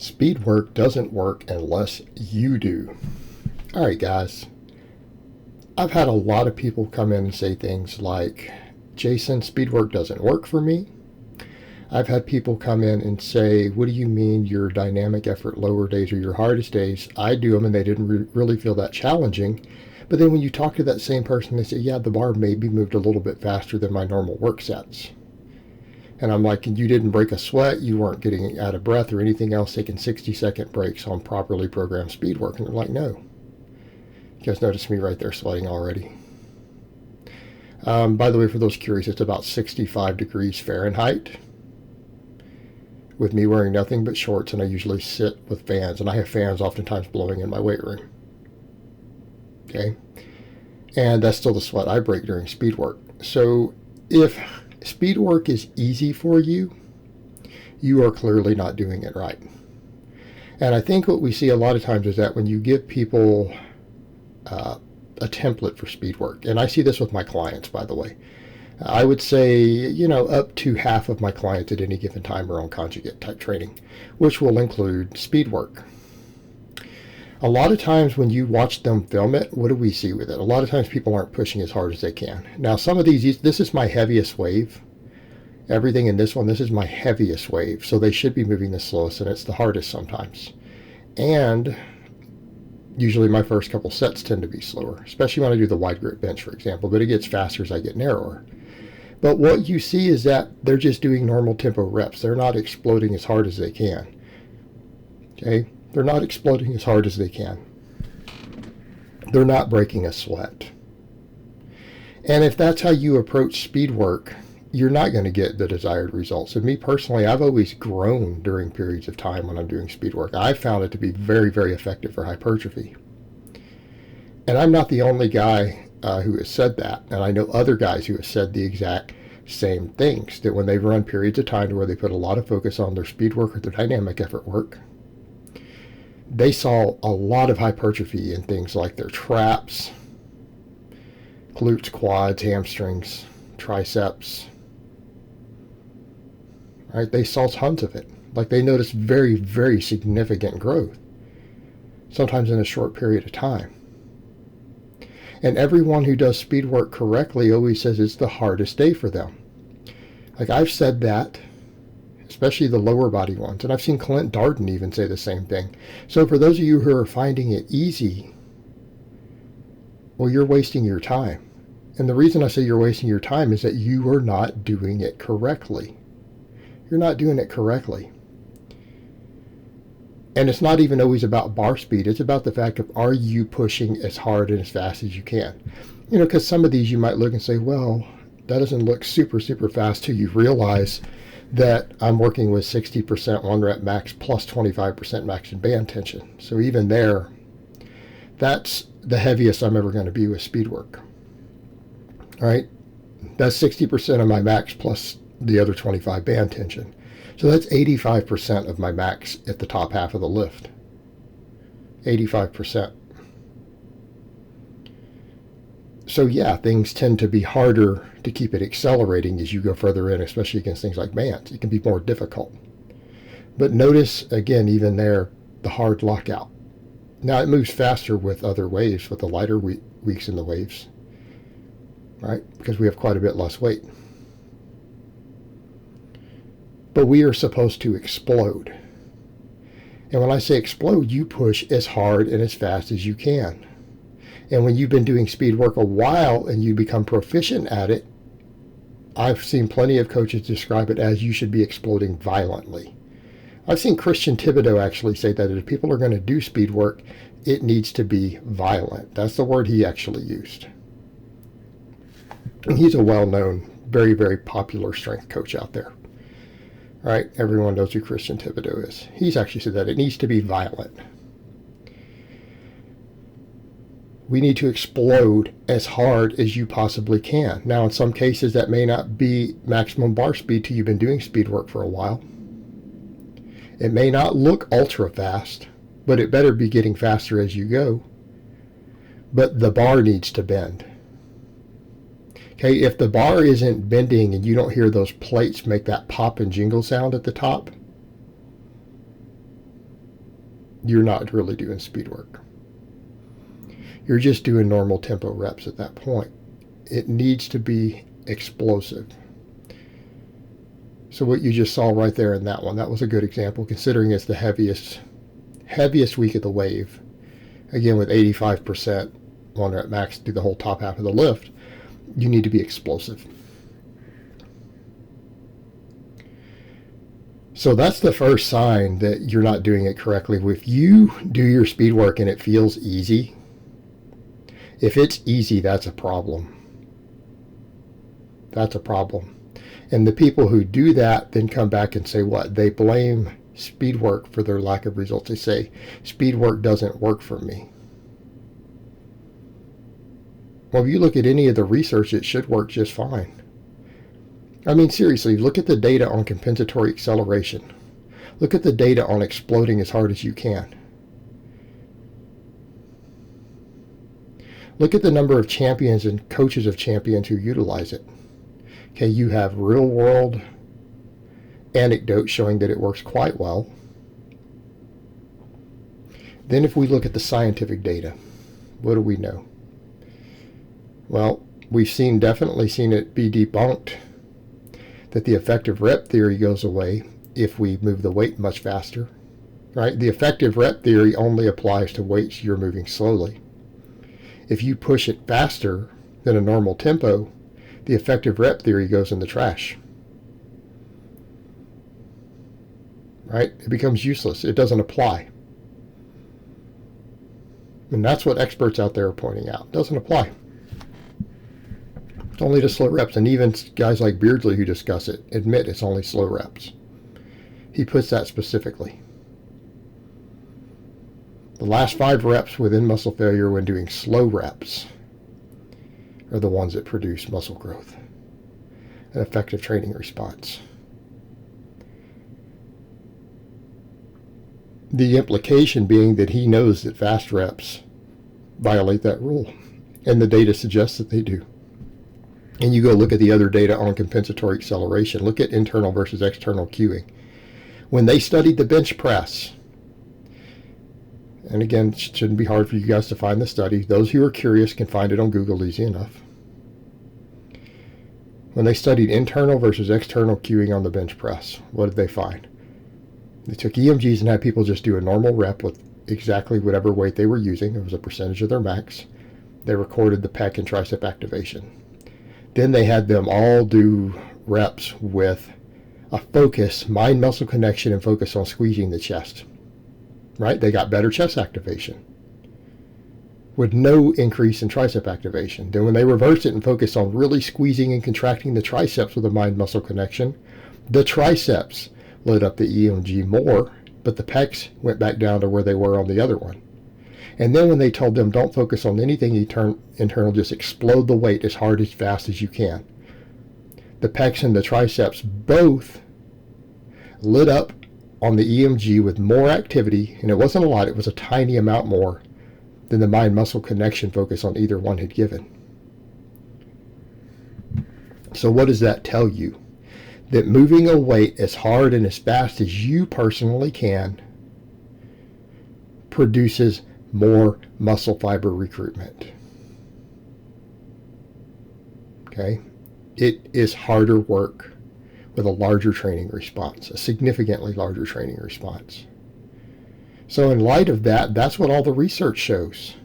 Speed work doesn't work unless you do. All right, guys. I've had a lot of people come in and say things like, Jason, speed work doesn't work for me. I've had people come in and say, what do you mean your dynamic effort lower days are your hardest days? I do them and they didn't really feel that challenging. But then when you talk to that same person, they say, yeah, the bar maybe moved a little bit faster than my normal work sets. And I'm like, you didn't break a sweat, you weren't getting out of breath or anything else, taking 60-second breaks on properly programmed speed work. And they're like, no. You guys notice me right there sweating already. By the way, for those curious, it's about 65 degrees Fahrenheit with me wearing nothing but shorts, and I usually sit with fans, and I have fans oftentimes blowing in my weight room. Okay? And that's still the sweat I break during speed work. So if speed work is easy for you, you are clearly not doing it right. And I think what we see a lot of times is that when you give people a template for speed work, and I see this with my clients, by the way, I would say, up to half of my clients at any given time are on conjugate type training, which will include speed work. A lot of times when you watch them film it, what do we see with it? A lot of times people aren't pushing as hard as they can. Now, some of these, this is my heaviest wave. Everything in this one, this is my heaviest wave. So they should be moving the slowest, and it's the hardest sometimes. And usually my first couple sets tend to be slower, especially when I do the wide grip bench, for example, but it gets faster as I get narrower. But what you see is that they're just doing normal tempo reps. They're not exploding as hard as they can. Okay? They're not exploding as hard as they can. They're not breaking a sweat. And if that's how you approach speed work, you're not going to get the desired results. And me personally, I've always grown during periods of time when I'm doing speed work. I've found it to be very, very effective for hypertrophy. And I'm not the only guy who has said that. And I know other guys who have said the exact same things, that when they run periods of time where they put a lot of focus on their speed work or their dynamic effort work, they saw a lot of hypertrophy in things like their traps, glutes, quads, hamstrings, triceps. Right? They saw tons of it. Like they noticed very, very significant growth, sometimes in a short period of time. And everyone who does speed work correctly always says it's the hardest day for them. Like I've said that, especially the lower body ones. And I've seen Clint Darden even say the same thing. So for those of you who are finding it easy, well, you're wasting your time. And the reason I say you're wasting your time is that you are not doing it correctly. You're not doing it correctly. And it's not even always about bar speed. It's about the fact of, are you pushing as hard and as fast as you can? Because some of these you might look and say, well, that doesn't look super, super fast till you realize that I'm working with 60% one rep max plus 25% max in band tension. So even there, that's the heaviest I'm ever going to be with speed work. All right? That's 60% of my max plus the other 25 band tension. So that's 85% of my max at the top half of the lift. 85%. So yeah, things tend to be harder to keep it accelerating as you go further in, especially against things like bands. It can be more difficult. But notice, again, even there, the hard lockout. Now it moves faster with other waves, with the lighter weeks in the waves, right? Because we have quite a bit less weight. But we are supposed to explode. And when I say explode, you push as hard and as fast as you can. And when you've been doing speed work a while and you become proficient at it, I've seen plenty of coaches describe it as you should be exploding violently. I've seen Christian Thibodeau actually say that if people are going to do speed work, it needs to be violent. That's the word he actually used. And he's a well-known, very, very popular strength coach out there. Right? Everyone knows who Christian Thibodeau is. He's actually said that it needs to be violent. We need to explode as hard as you possibly can. Now, in some cases, that may not be maximum bar speed till you've been doing speed work for a while. It may not look ultra fast, but it better be getting faster as you go. But the bar needs to bend. Okay, if the bar isn't bending and you don't hear those plates make that pop and jingle sound at the top, you're not really doing speed work. You're just doing normal tempo reps at that point. It needs to be explosive. So what you just saw right there in that one, that was a good example, considering it's the heaviest week of the wave. Again, with 85% 1 rep max through the whole top half of the lift, you need to be explosive. So that's the first sign that you're not doing it correctly. If you do your speed work and it feels easy, if it's easy, that's a problem. That's a problem. And the people who do that then come back and say what? They blame speed work for their lack of results. They say, speed work doesn't work for me. Well, if you look at any of the research, it should work just fine. I mean, seriously, look at the data on compensatory acceleration. Look at the data on exploding as hard as you can. Look at the number of champions and coaches of champions who utilize it. Okay, you have real world anecdotes showing that it works quite well. Then if we look at the scientific data, what do we know? Well, we've definitely seen it be debunked that the effective rep theory goes away if we move the weight much faster, right? The effective rep theory only applies to weights you're moving slowly. If you push it faster than a normal tempo, the effective rep theory goes in the trash, right? It becomes useless. It doesn't apply. And that's what experts out there are pointing out. It doesn't apply. It's only to slow reps. And even guys like Beardsley who discuss it admit it's only slow reps. He puts that specifically. The last 5 reps within muscle failure when doing slow reps are the ones that produce muscle growth, an effective training response. The implication being that he knows that fast reps violate that rule, and the data suggests that they do. And you go look at the other data on compensatory acceleration. Look at internal versus external cueing. When they studied the bench press, and again, it shouldn't be hard for you guys to find the study. Those who are curious can find it on Google easy enough. When they studied internal versus external cueing on the bench press, what did they find? They took EMGs and had people just do a normal rep with exactly whatever weight they were using. It was a percentage of their max. They recorded the pec and tricep activation. Then they had them all do reps with a focus, mind-muscle connection, and focus on squeezing the chest. Right? They got better chest activation with no increase in tricep activation. Then when they reversed it and focused on really squeezing and contracting the triceps with a mind-muscle connection, the triceps lit up the EMG more, but the pecs went back down to where they were on the other one. And then when they told them don't focus on anything internal, just explode the weight as hard as fast as you can, the pecs and the triceps both lit up on the EMG with more activity, and it wasn't a lot, it was a tiny amount more than the mind-muscle connection focus on either one had given. So what does that tell you? That moving a weight as hard and as fast as you personally can produces more muscle fiber recruitment. Okay? It is harder work with a larger training response, a significantly larger training response. So in light of that, that's what all the research shows.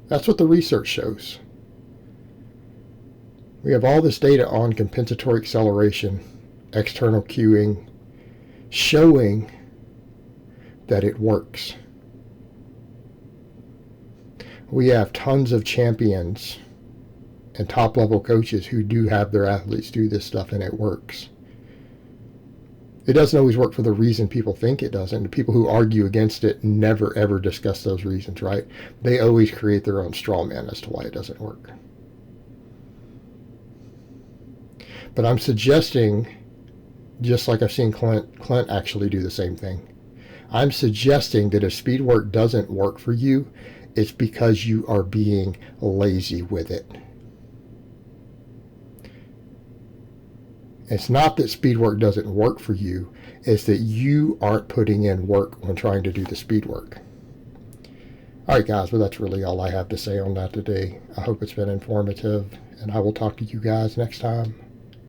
That's what the research shows. We have all this data on compensatory acceleration, external cueing, showing that it works. We have tons of champions and top-level coaches who do have their athletes do this stuff, and it works. It doesn't always work for the reason people think it doesn't. The people who argue against it never, ever discuss those reasons, right? They always create their own straw man as to why it doesn't work. But I'm suggesting, just like I've seen Clint actually do the same thing, I'm suggesting that if speed work doesn't work for you, it's because you are being lazy with it. It's not that speed work doesn't work for you. is that you aren't putting in work when trying to do the speed work. All right, guys, well, that's really all I have to say on that today. I hope it's been informative, and I will talk to you guys next time.